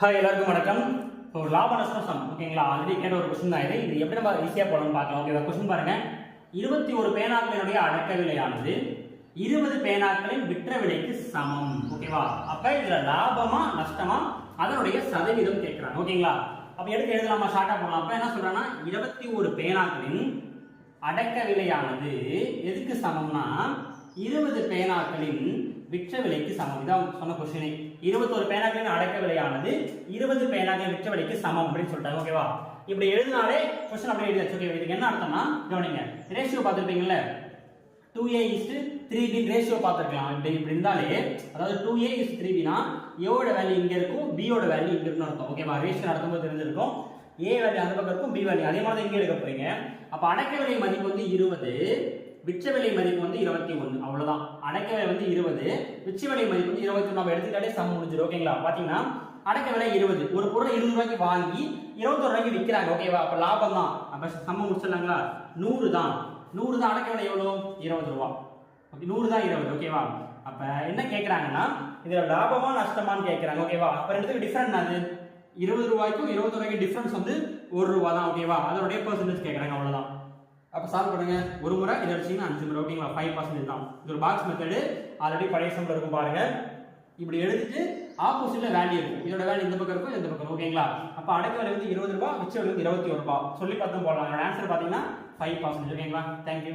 Hi எல்லாருக்கும் வணக்கம். So லாப நஷ்டம் சம் ஓகேங்களா, ஆல்ரெடி கேட்ட ஒரு கொஸ்டின் தான் இது எப்படி நம்ம ஈஸியாக போடணும்னு பார்க்கலாம். ஓகேவா, கொஸ்டின் பாருங்க. 21 பேனாக்களினுடைய அடக்க விலையானது 20 பேனாக்களின் விற்ற விலைக்கு சமம். ஓகேவா, அப்ப இதுல லாபமா நஷ்டமா அதனுடைய சதவீதம் கேட்கிறாங்க. ஓகேங்களா, அப்ப எடுத்து எழுதலாமா, ஷார்ட்டா போடலாம். அப்ப என்ன சொல்றாங்கன்னா 21 பேனாக்களின் அடக்க விலையானது எதுக்கு சமம்னா 20 பேனாக்களின் விற்ற விலைக்கு சமம். இதான் சொன்ன கொஸ்டின். 21 பேனாக்களின் அடக்க விலையானது 20 பேனாக்களின் விற்ற விலைக்கு சமம் அப்படின்னு சொல்லிட்டாங்க. ஓகேவா, இப்படி எழுதினாலே கொஸ்டின் அப்படியே எழுதியாச்சு. ஓகே, இதுக்கு என்ன அர்த்தம்னா கவனிங்க, ரேஷியோ பார்த்துருப்பீங்கல்ல, 2a:3b ரேஷியோ பார்த்துருக்கலாம். இப்படி இருந்தாலே, அதாவது 2a:3bனா ஏவோட வேல்யூ இங்க இருக்கும், b ஓட வேல்யூ இங்க இருக்குன்னு அர்த்தம். ஓகேவா, ரேஷியோ நடத்தும்போது தெரிஞ்சிருக்கும். a வேல்யூ அந்த பக்கம் இருக்கும், b வேல்யூ அதே மாதிரி இங்க எடுக்க போறீங்க. அப்ப அடக்க விலை மதிப்பு வந்து 20, விற்ற விலை மதிப்பு வந்து 21. அவ்வளவுதான். அடக்க விலை வந்து 20, விற்ற விலை மதிப்பு வந்து 21. நம்ம எடுத்துக்கிட்டாலே சம் முடிஞ்சிடும். ஓகேங்களா, பாத்தீங்கன்னா அடக்க விலை 20, ஒரு பொருளை 20 ரூபாய்க்கு வாங்கி 21 ரூபாய்க்கு விற்கிறாங்க. ஓகேவா, அப்ப லாபம் தான். அப்ப சம்ம முடிச்சிடலாங்களா, 100 தான். 100 தான். அடக்க விலை எவ்வளவு, 20 ரூபாய். ஓகே, 100 தான் 20. ஓகேவா, அப்ப என்ன கேட்கறாங்கன்னா இதுல லாபமா நஷ்டமான்னு கேட்கறாங்க. ஓகேவா, அப்ப ரெண்டுத்துக்கு டிஃபரன்ஸ் அது 20 ரூபாய்க்கும் 21 ரூபாய்க்கு டிஃபரன்ஸ் வந்து 1 ரூபாய் தான். ஓகேவா, அதோடைய பெர்சன்டேஜ் கேட்கறாங்க. அவ்வளவுதான். அப்ப சால்வ் பண்ணுங்க. ஒரு முறை இதை அடிச்சீங்கன்னா 5 முறை. ஓகேங்களா, 5% தான். இது ஒரு பாக்ஸ் மெத்தடு, ஆல்ரெடி பழைய சம்ல இருக்கும் பாருங்க. இப்படி எடுத்துட்டு ஆப்போசிட்ல வேல்யூ இருக்கும், இதோட வேல்யூ இந்த பக்கம் இருக்கும், இந்த பக்கம். ஓகேங்களா, அப்ப அடக்க விலை வந்து 20 ரூபாய், விற்ற விலை வந்து 21 ரூபாய் சொல்லி பார்த்தோம் போடலாம். ஆன்சர் பாத்தீங்கன்னா 5%. ஓகேங்களா, தேங்க்யூ.